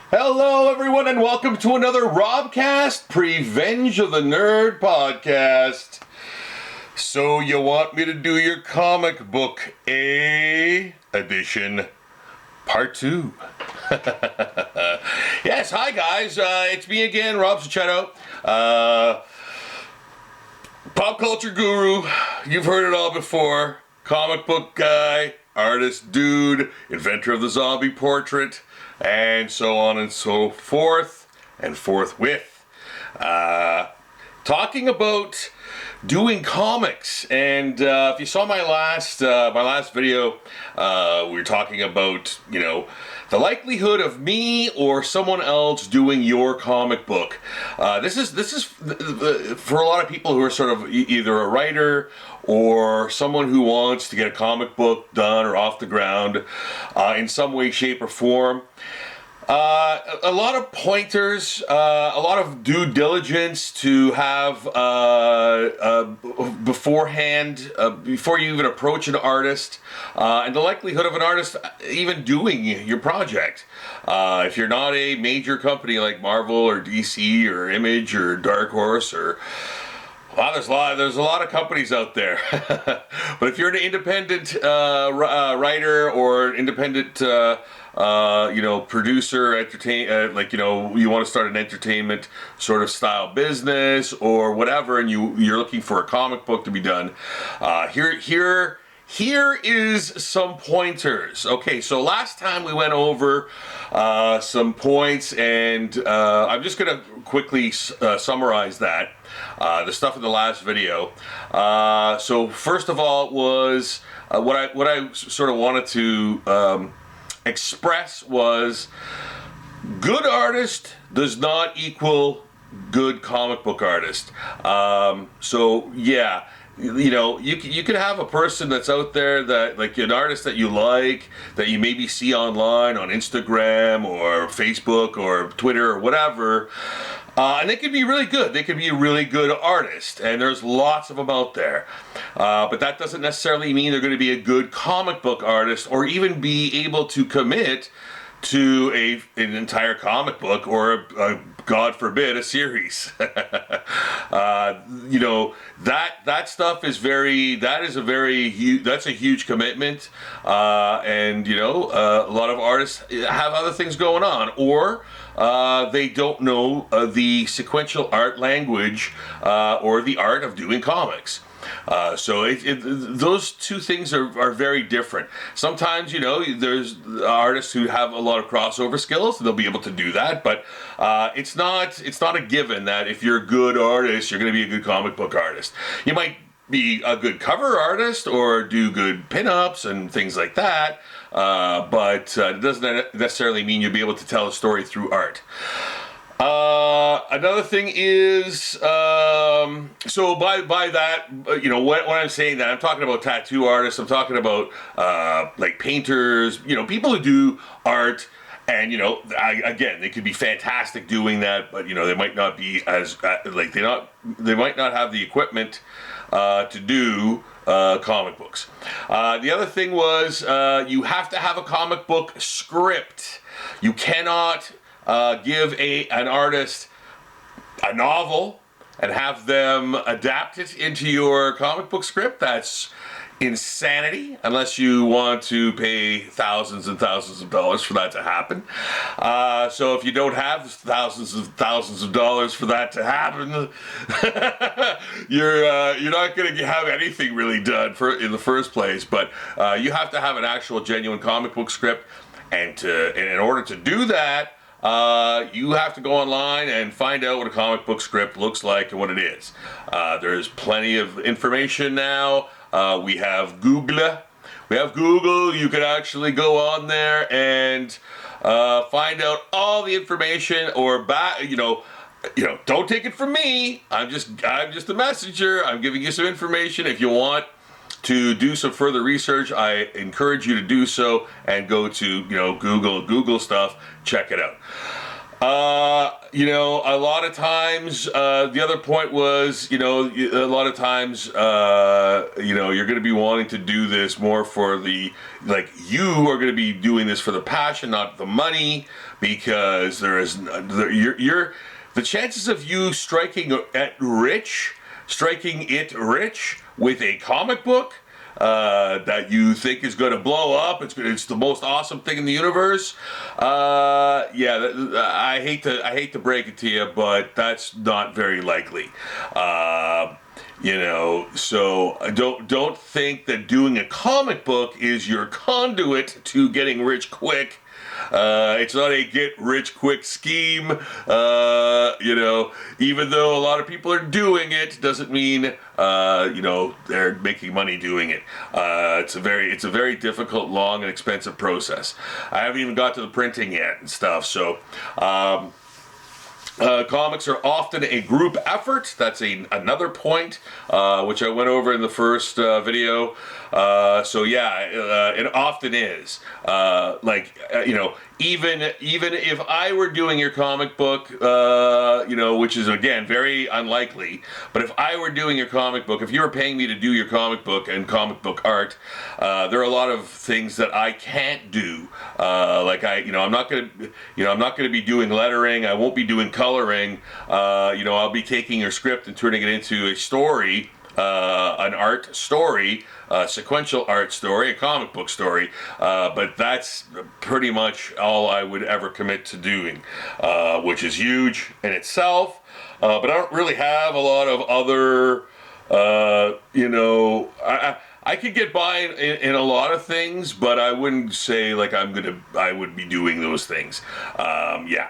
Hello, everyone, and welcome to another Robcast Revenge of the Nerd podcast. So, you want me to do your comic book A edition part 2? Yes, hi guys, it's me again, Rob Sacchetto, pop culture guru. You've heard it all before. Comic book guy, artist dude, inventor of the zombie portrait, and so on and so forth, and forthwith. Talking about doing comics, and if you saw my last video, we were talking about, the likelihood of me or someone else doing your comic book. This is for a lot of people who are sort of either a writer or someone who wants to get a comic book done or off the ground in some way, shape, or form. A lot of pointers, a lot of due diligence to have beforehand, before you even approach an artist, and the likelihood of an artist even doing your project. If you're not a major company like Marvel or DC or Image or Dark Horse or... Wow, there's a lot of companies out there. But if you're an independent writer or independent producer, you want to start an entertainment sort of style business or whatever, and you're looking for a comic book to be done, here is some pointers. Okay, so last time we went over some points, and I'm just going to quickly summarize that, the stuff in the last video. So first of all was what I sort of wanted to express was good artist does not equal good comic book artist. So yeah. You could have a person that's out there that, like, an artist that you like, that you maybe see online on Instagram or Facebook or Twitter or whatever, and they could be really good. They could be a really good artist, and there's lots of them out there. But that doesn't necessarily mean they're going to be a good comic book artist or even be able to commit to an entire comic book or a God forbid, a series. That stuff is that's a huge commitment, and a lot of artists have other things going on, or they don't know the sequential art language or the art of doing comics. So those two things are very different. Sometimes, there's artists who have a lot of crossover skills, and they'll be able to do that, but it's not a given that if you're a good artist, you're going to be a good comic book artist. You might be a good cover artist or do good pinups and things like that, but it doesn't necessarily mean you'll be able to tell a story through art. Another thing is, so by that, when I'm saying that, I'm talking about tattoo artists, I'm talking about, like painters, people who do art, and, again, they could be fantastic doing that, but, they might not be as, they might not have the equipment, to do, comic books. The other thing was, you have to have a comic book script. You cannot give an artist a novel and have them adapt it into your comic book script. That's insanity, unless you want to pay thousands and thousands of dollars for that to happen. So if you don't have thousands of dollars for that to happen, you're not going to have anything really done in the first place. But you have to have an actual genuine comic book script, and in order to do that, you have to go online and find out what a comic book script looks like and what it is. There's plenty of information now. We have Google. You can actually go on there and find out all the information, or don't take it from me. I'm just a messenger. I'm giving you some information. If you want to do some further research, I encourage you to do so and go to Google stuff, check it out. You know, a lot of times, the other point was, you know, a lot of times, you know, you're going to be wanting to do this more for the, like, you are going to be doing this for the passion, not the money, because the chances of you striking it rich with a comic book that you think is going to blow up. It's the most awesome thing in the universe. Yeah, I hate to break it to you, but that's not very likely. You know, so don't think that doing a comic book is your conduit to getting rich quick. It's not a get-rich-quick scheme. You know, even though a lot of people are doing it, doesn't mean you know, they're making money doing it. It's a very difficult, long, and expensive process. I haven't even got to the printing yet and stuff. So. Comics are often a group effort. That's another point, which I went over in the first video. So yeah, it often is. You know, even if I were doing your comic book, you know, which is again very unlikely, but if I were doing your comic book, if you were paying me to do your comic book and comic book art, there are a lot of things that I can't do. You know, I'm not gonna be doing lettering. I won't be doing coloring. You know, I'll be taking your script and turning it into a story. An art story, a sequential art story, a comic book story, but that's pretty much all I would ever commit to doing, which is huge in itself, but I don't really have a lot of other, you know, I could get by in a lot of things, but I wouldn't say like I would be doing those things. Yeah.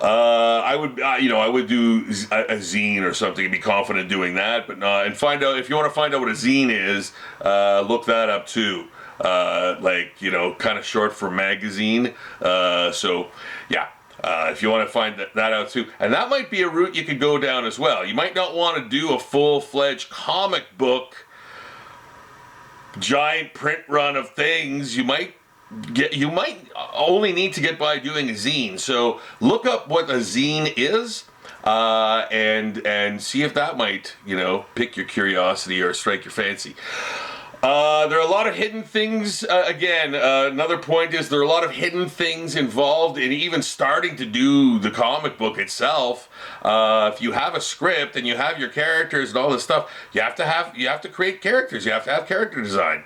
I would do a zine or something and be confident doing that, but not. And find out if you want to find out what a zine is. Look that up too. Like, you know, kind of short for magazine. So yeah. If you want to find that out too, and that might be a route you could go down as well. You might not want to do a full-fledged comic book, giant print run of things. You might only need to get by doing a zine. So look up what a zine is, and see if that might, you know, pick your curiosity or strike your fancy. There are a lot of hidden things. Again, another point is there are a lot of hidden things involved in even starting to do the comic book itself. If you have a script and you have your characters and all this stuff, you have to create characters. You have to have character design.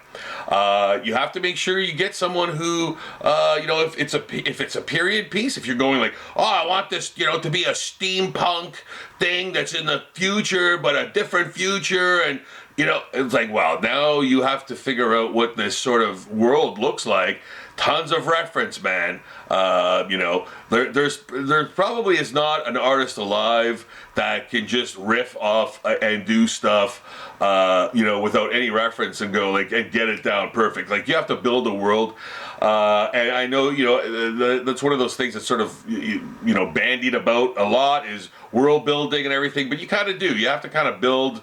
You have to make sure you get someone who, you know, if it's a period piece, if you're going like, oh, I want this, you know, to be a steampunk thing that's in the future, but a different future, and you know, it's like, well, now you have to figure out what this sort of world looks like. Tons of reference, man. You know, there probably is not an artist alive that can just riff off and do stuff, you know, without any reference and go like and get it down perfect. Like you have to build a world. And I know, you know, that's one of those things that's sort of, you know, bandied about a lot is world building and everything. But you kind of do. You have to kind of build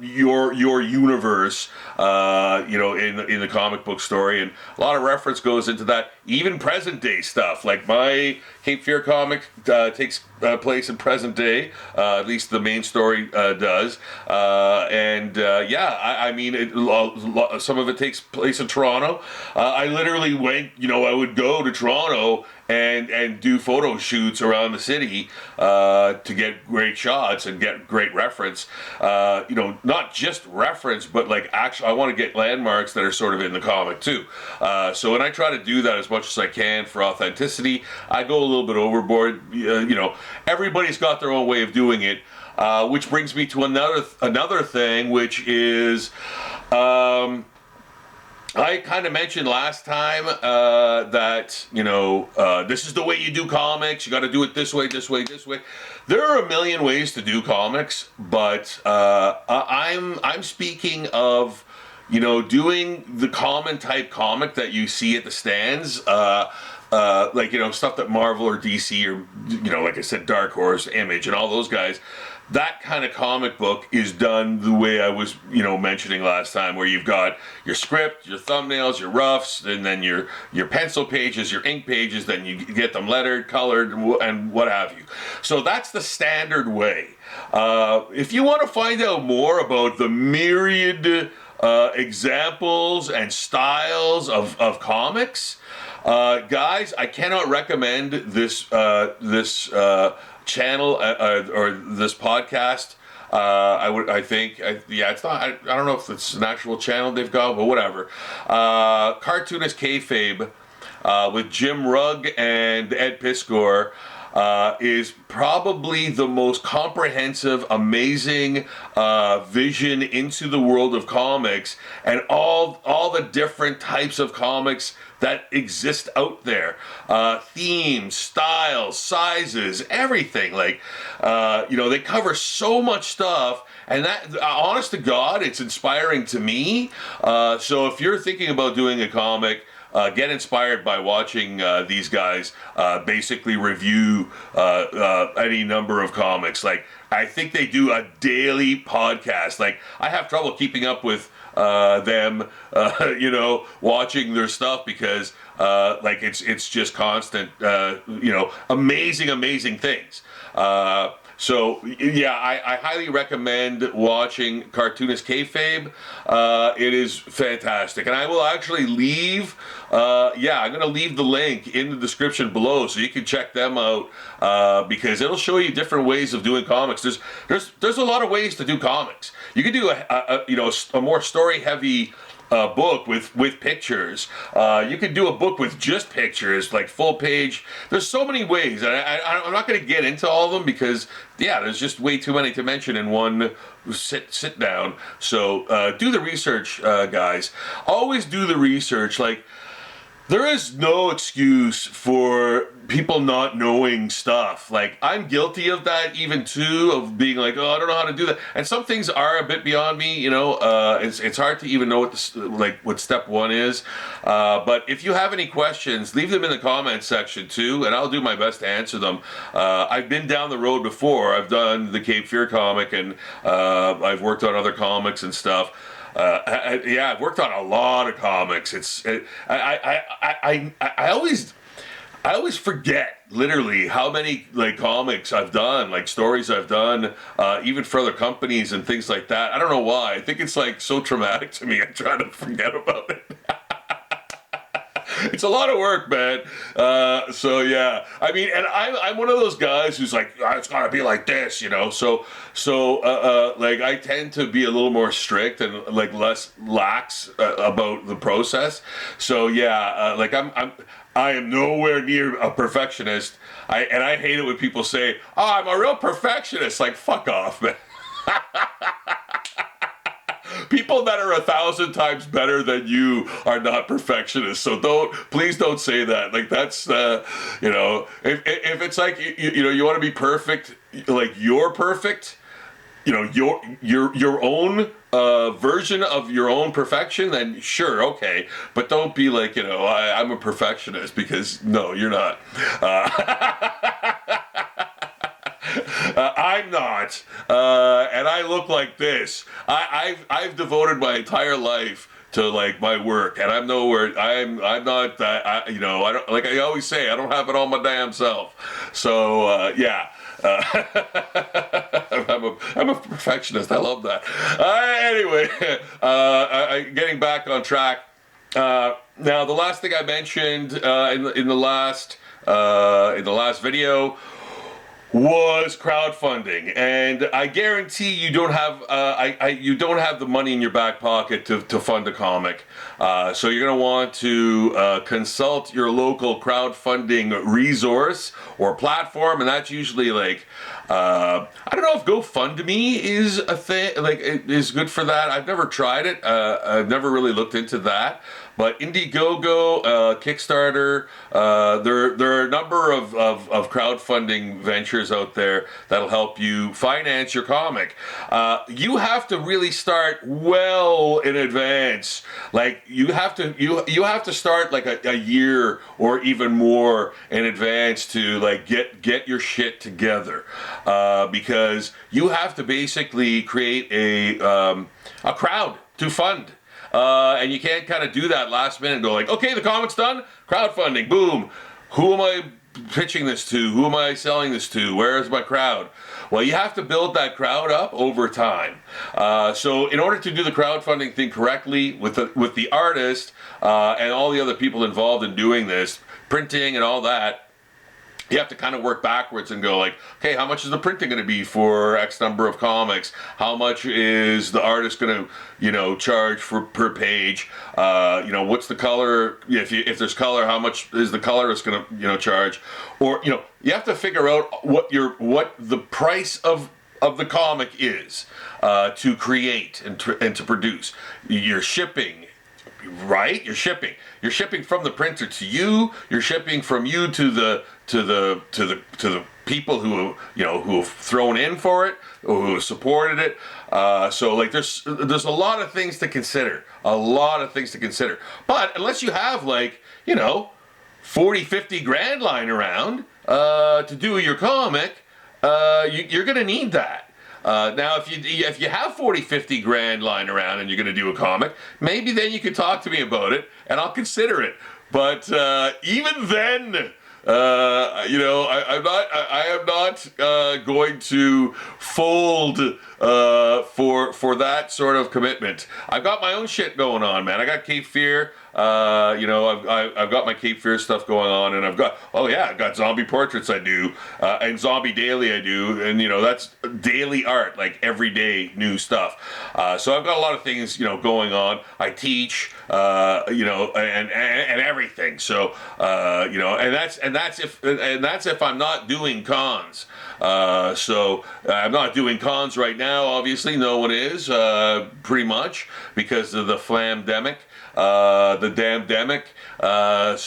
your universe, you know, in the comic book story, and a lot of reference goes into that. Even present day stuff, like my Cape Fear comic takes place in present day. At least the main story does, and yeah, I mean, some of it takes place in Toronto. I literally went, you know, I would go to Toronto and do photo shoots around the city to get great shots and get great reference. You know, not just reference, but like actually, I want to get landmarks that are sort of in the comic too. So when I try to do that as much as I can for authenticity, I go a little bit overboard. You know, everybody's got their own way of doing it, which brings me to another thing, which is. I kind of mentioned last time that, you know, this is the way you do comics. You got to do it this way, this way, this way. There are a million ways to do comics, but I'm speaking of doing the common type comic that you see at the stands, like, stuff that Marvel or DC or, like I said, Dark Horse, Image, and all those guys, that kind of comic book is done the way I was, mentioning last time, where you've got your script, your thumbnails, your roughs, and then your pencil pages, your ink pages, then you get them lettered, colored, and what have you. So that's the standard way. If you want to find out more about the myriad examples and styles of comics, guys, I cannot recommend this channel or this podcast. It's not. I don't know if it's an actual channel they've got, but whatever. Cartoonist Kayfabe with Jim Rugg and Ed Piskor is probably the most comprehensive, amazing vision into the world of comics and all the different types of comics that exist out there. Themes, styles, sizes, everything. Like, they cover so much stuff, and that, honest to God, it's inspiring to me. So if you're thinking about doing a comic, get inspired by watching these guys basically review any number of comics. Like, I think they do a daily podcast. Like, I have trouble keeping up with them, watching their stuff because, it's just constant, amazing things. So I highly recommend watching Cartoonist Kayfabe. It is fantastic, and I will actually leave. I'm going to leave the link in the description below so you can check them out because it'll show you different ways of doing comics. There's a lot of ways to do comics. You can do a more story heavy book with pictures. You can do a book with just pictures, like full page. There's so many ways, and I'm not going to get into all of them because there's just way too many to mention in one sit down. So do the research, guys. Always do the research. Like, there is no excuse for people not knowing stuff. Like, I'm guilty of that even too, of being like, oh, I don't know how to do that. And some things are a bit beyond me, it's hard to even know what step one is. But if you have any questions, leave them in the comments section too, and I'll do my best to answer them. I've been down the road before. I've done the Cape Fear comic, and I've worked on other comics and stuff. I've worked on a lot of comics. I always forget literally how many comics I've done, stories I've done, even for other companies and things like that. I don't know why. I think it's so traumatic to me. I try to forget about it. It's a lot of work, man. I mean, and I'm one of those guys who's like, oh, it's gotta be like this, So I tend to be a little more strict and less lax about the process. So I am nowhere near a perfectionist. I hate it when people say, oh, I'm a real perfectionist. Like, fuck off, man. People that are 1,000 times better than you are not perfectionists. So please don't say that. That's, if it's you want to be perfect, you're perfect, your own version of your own perfection, then sure, okay. But don't be I'm a perfectionist, because no, you're not. I'm not, and I look like this. I've devoted my entire life to my work, and I'm nowhere. I'm not. I don't, like I always say, I don't have it all my damn self. So I'm a perfectionist. I love that. Anyway, getting back on track. Now, the last thing I mentioned in the last video was crowdfunding, and I guarantee you don't have you don't have the money in your back pocket to fund a comic. So you're going to want to consult your local crowdfunding resource or platform, and that's usually I don't know if GoFundMe is a thing, is good for that. I've never tried it. I've never really looked into that. But Indiegogo, Kickstarter, there are a number of crowdfunding ventures out there that'll help you finance your comic. You have to really start well in advance. Like you have to start like a year or even more in advance to like get your shit together, because you have to basically create a crowd to fund. And you can't kind of do that last minute and go like, okay, the comic's done, crowdfunding, boom. Who am I pitching this to? Who am I selling this to? Where is my crowd? Well, you have to build that crowd up over time. So in order to do the crowdfunding thing correctly with the artist and all the other people involved in doing this, printing and all that, you have to kind of work backwards and go like, okay, how much is the printing going to be for X number of comics? How much is the artist going to, charge per page? What's the color? If there's color, how much is the colorist going to, charge? Or, you have to figure out what the price of the comic is to create and to produce. Your shipping. Right? You're shipping from the printer to you. You're shipping from you to the people who have thrown in for it, who have supported it. So like there's a lot of things to consider. But unless you have 40, 50 grand lying around to do your comic, you're gonna need that. Now, if you have 40, 50 grand lying around and you're going to do a comic, maybe then you can talk to me about it and I'll consider it. But even then, I am not going to fold for that sort of commitment. I've got my own shit going on, man. I got Cape Fear. I've got my Cape Fear stuff going on, and I've got zombie portraits I do, and zombie daily I do, and that's daily art, like everyday new stuff. So I've got a lot of things going on. I teach, and everything. So and that's if I'm not doing cons. So I'm not doing cons right now. Obviously, no one is, pretty much because of the flamdemic. The damn-demic, that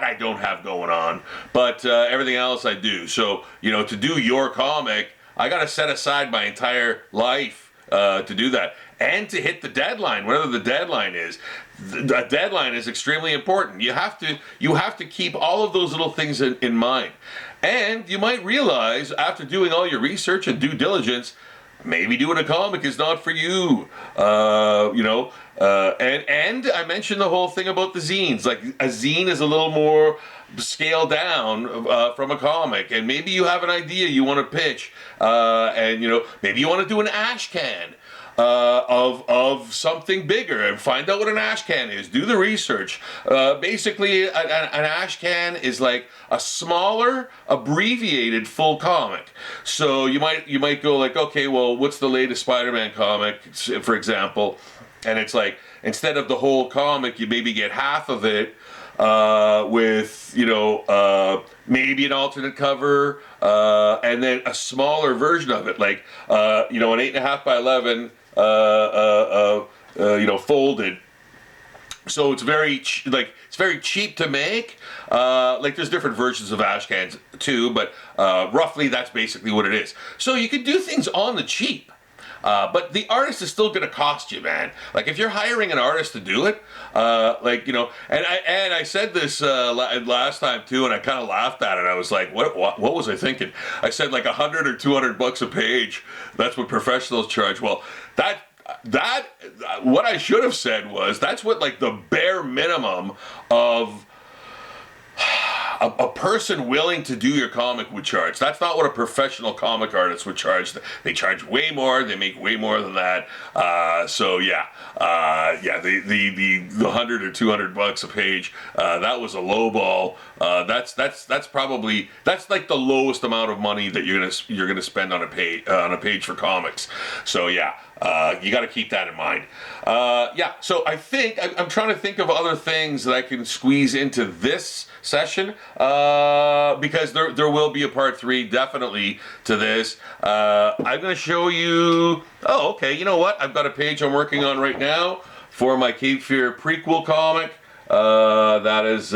I don't have going on, but everything else I do. So to do your comic, I got to set aside my entire life to do that, and to hit the deadline, whatever the deadline is. The deadline is extremely important. You have to keep all of those little things in mind, and you might realize after doing all your research and due diligence, maybe doing a comic is not for you, and I mentioned the whole thing about the zines. Like a zine is a little more scaled down from a comic, and maybe you have an idea you want to pitch, and maybe you want to do an ash can of something bigger, and find out what an ash can is. Do the research. Basically, an ash can is like a smaller, abbreviated full comic. So you might go like, okay, well, what's the latest Spider-Man comic, for example? And it's like, instead of the whole comic, you maybe get half of it with maybe an alternate cover, and then a smaller version of it, like an 8.5 by 11. Folded. So it's very cheap to make. There's different versions of ash cans too, but roughly that's basically what it is. So you can do things on the cheap. But the artist is still going to cost you, man. Like if you're hiring an artist to do it, and I said this last time too, and I kind of laughed at it. I was like, what was I thinking? I said like $100 or $200 a page. That's what professionals charge. Well, that what I should have said was that's what like the bare minimum of a person willing to do your comic would charge. That's not what a professional comic artist would charge. They charge way more. They make way more than that. The $100 or $200 a page, that was a low ball. That's like the lowest amount of money that you're gonna spend on a page for comics. So yeah, You got to keep that in mind. Yeah, so I think I'm trying to think of other things that I can squeeze into this session, because there will be a part 3 definitely to this. I'm going to show you. Oh, okay. You know what? I've got a page I'm working on right now for my Cape Fear prequel comic. That is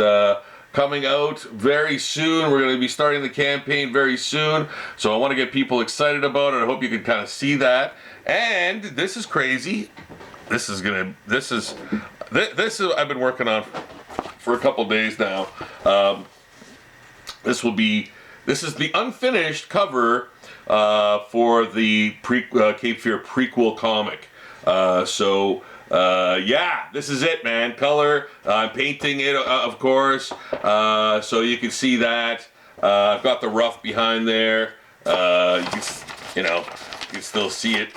coming out very soon. We're going to be starting the campaign very soon, so I want to get people excited about it. I hope you can kind of see that. And this is crazy. This is I've been working on for a couple days now. This is the unfinished cover for the Cape Fear prequel comic. Yeah, this is it, man. Color. I'm painting it, of course, so you can see that. I've got the rough behind there. You can still see it.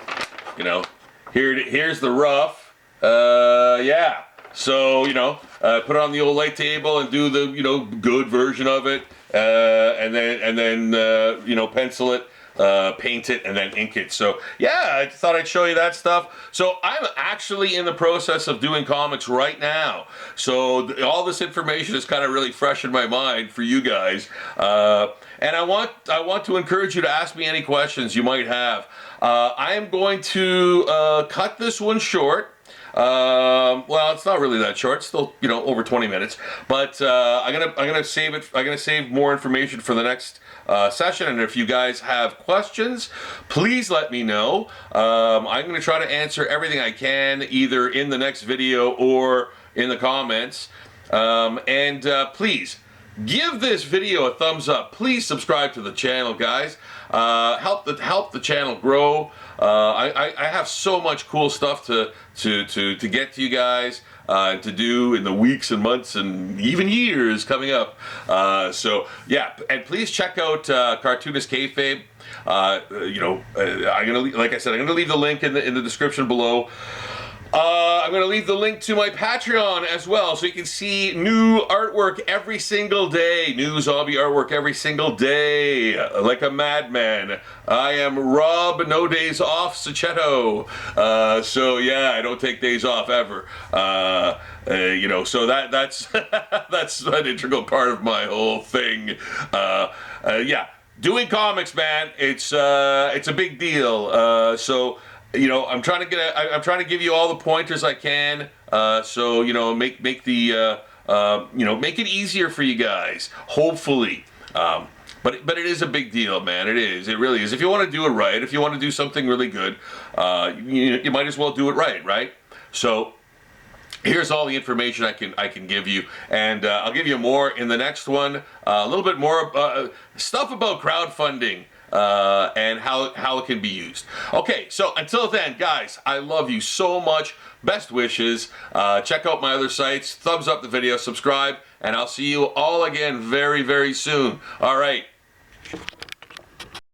Here's the rough. Yeah. So put it on the old light table and do the good version of it, and then pencil it. Paint it and then ink it. So yeah, I thought I'd show you that stuff. So I'm actually in the process of doing comics right now. So all this information is kind of really fresh in my mind for you guys. And I want to encourage you to ask me any questions you might have. I am going to cut this one short. Well, it's not really that short. It's still, over 20 minutes. But I'm gonna save it. I'm gonna save more information for the next session. And if you guys have questions, please let me know. I'm gonna try to answer everything I can, either in the next video or in the comments. Please give this video a thumbs up. Please subscribe to the channel, guys. Help the channel grow. I have so much cool stuff to get to you guys, and to do in the weeks and months and even years coming up. So yeah, and please check out Cartoonist Kayfabe. Like I said, I'm gonna leave the link in the description below. I'm going to leave the link to my Patreon as well, so you can see new artwork every single day. New zombie artwork every single day, like a madman. I am Rob, no days off, Sacchetto. So yeah, I don't take days off ever. So that's that's an integral part of my whole thing. Yeah, doing comics, man, it's a big deal. I'm trying to give you all the pointers I can. Make it easier for you guys. Hopefully, but it is a big deal, man. It is. It really is. If you want to do it right, if you want to do something really good, you might as well do it right. So here's all the information I can give you, and I'll give you more in the next one. A little bit more stuff about crowdfunding. And how it can be used. Okay, so until then, guys, I love you so much. Best wishes. Check out my other sites. Thumbs up the video, subscribe, and I'll see you all again very, very soon. All right.